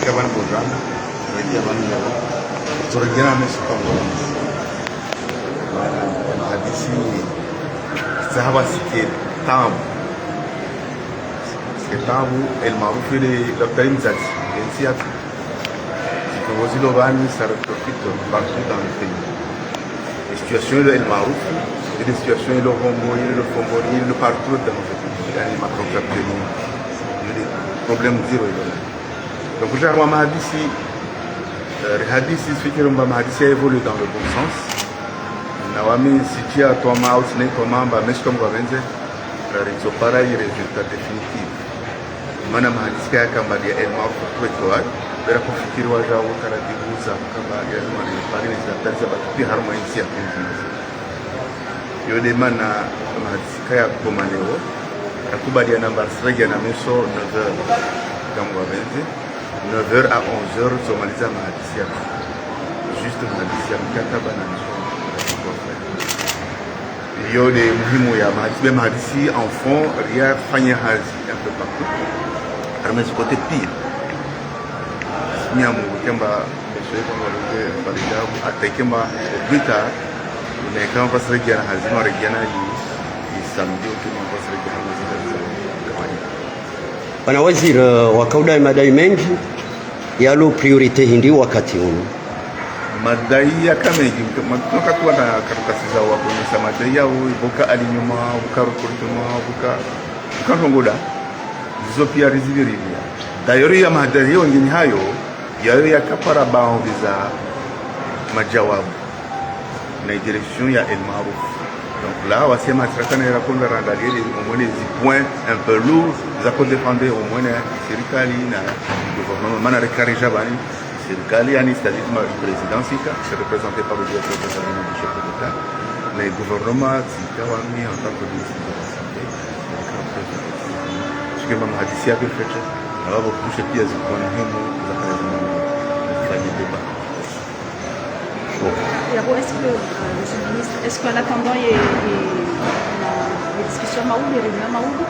Kaban Bojan, Torgana Mesopambo. Hadisi Sahaba Sikir Tam. Tabu El Maruf et le Karim Zati. Et aussi l'Oban, ça profite partout dans le pays. Les situations de El Maruf et les situations de l'Oromboï, le Fomboni, le partout dans le pays. Il y a des macro-capteurs, des problèmes zéro. Donc, je vais hadisi fikiri mba hadisi évolue dans le bon sens. Na wami sitia toma out ne toma mba mestomba benze rizopara i résultat définitif. Mana hadisi kama dia elma kwa bera kufikiri waja ukara dibuza kama ya mali pale za taza batupi harma insi ya kinzi. Yode mana hadisi kaya koma leo akubali namba srege na meso 9h kama benze 9h à 11h, Somaliza Mahadisia. Juste Mahadisia, Mkataba. Il y a des muhimu ya Mahadisi en fond, Ria Fanya Hazi, un peu partout. Mais ce côté pire. Miamu, Kemba, monsieur, comme on le dit, Balida, Atekemba, Brita, mais quand on passe à Regana Hazima, Regana, il samedi, on passe à Regana Hazima. Bwana Waziri wa Kauda, madai mengi yalo priorite hindi wakati huu. Madai ya kamengi wakati wana karatasi za wakunyesa madai ya buka alinyuma buka recrutement buka ngongoda zizo pia rizibirilia dayori ya madai wengine hayo yayo yakapara baongiza majawabu na direction ya El Maruf. Donc là, on va se mettre à regarder les points un peu lourds, nous avons défendu au moins le gouvernement, c'est-à-dire le président, c'est représenté par le directeur de cabinet du chef de l'État, mais le gouvernement, c'est mis en tant que ministre de la Santé, ce que Mme Hadissi a fait, alors vous touchez pieds et vous avez des débats. Et alors, est-ce que, Monsieur le ministre, est-ce qu'en attendant les discussions Maoud, les réunions Maoud,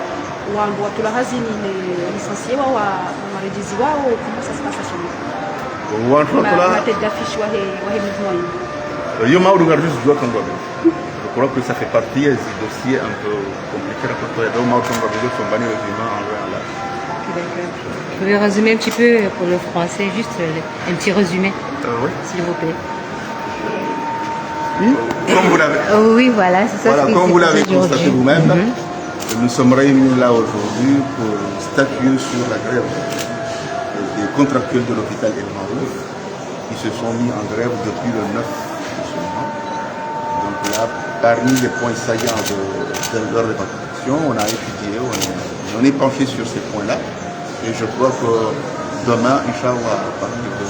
ou en boîte la razine, les licenciés, ou en marédisi, ou comment ça se passe à ce moment? La tête d'affiche, ou les mouvements. Je crois que ça fait partie des dossiers un peu compliqués. Vous pouvez résumer un petit peu pour le français, juste un petit résumé, oui. S'il vous plaît. Comme vous l'avez, oui, voilà, c'est ça. Voilà, comme vous l'avez constaté vous-même, nous sommes réunis là aujourd'hui pour statuer sur la grève des contractuels de l'hôpital El Maruf qui se sont mis en grève depuis le 9 de ce mois. Donc là, parmi les points saillants de leur revendication, on a étudié, on est penché sur ces points-là. Et je crois que demain, Inch'Allah, à partir de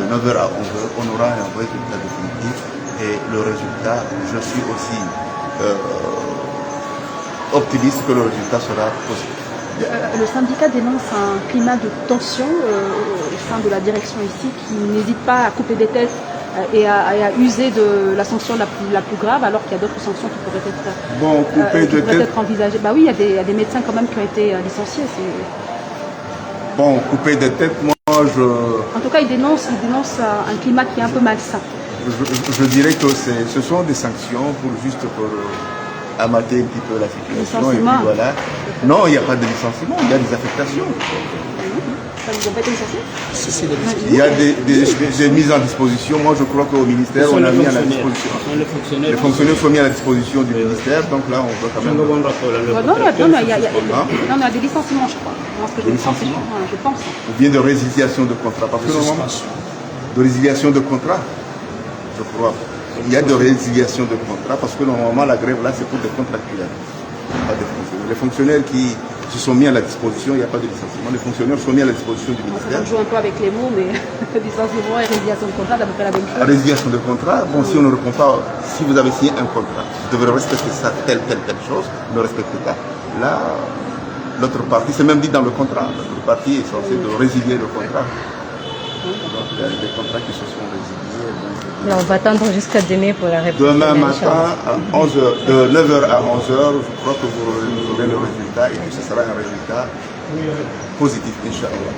9h à 11h, on aura un résultat définitif. Et le résultat, je suis aussi optimiste que le résultat sera positif. Le syndicat dénonce un climat de tension au sein de la direction ici qui n'hésite pas à couper des têtes et à user de la sanction la plus grave alors qu'il y a d'autres sanctions qui pourraient être envisagées. Bah oui, il y a des médecins quand même qui ont été licenciés. Bon, couper des têtes, moi je... En tout cas, il dénonce un climat qui est un peu malsain. Je dirais que ce sont des sanctions pour amater un petit peu la situation. Et puis voilà. Non, il n'y a pas de licenciement, il y a des affectations. Ça vous a pas été licencié? Il y a des mises en disposition. Moi, je crois qu'au ministère, on a mis à la disposition. Les fonctionnaires sont mis à la disposition du ministère, donc là, on doit quand même... Non, il y a des licenciements, je crois. Des licenciements, je pense. Ou bien de résiliation de contrat. Parce que normalement, de résiliation de contrat, je crois. Il y a de résiliation de contrat parce que normalement la grève là c'est pour des contractuels, pas des fonctionnaires. Les fonctionnaires qui se sont mis à la disposition, il n'y a pas de licenciement. Les fonctionnaires sont mis à la disposition du ministère. On joue un peu avec les mots, mais licenciement et résiliation de contrat, c'est à peu près la même chose. La résiliation de contrat, bon, si on ne répond pas, si vous avez signé un contrat, vous devez respecter ça, telle chose, ne respectez pas. Là, l'autre partie, c'est même dit dans le contrat, l'autre partie est censée de résilier le contrat. Donc, il y a des contrats qui se sont résiliés. On va attendre jusqu'à demain pour la réponse. Demain matin, à 11h, de 9h à 11h, je crois que vous aurez le résultat et que ce sera un résultat positif, Inch'Allah.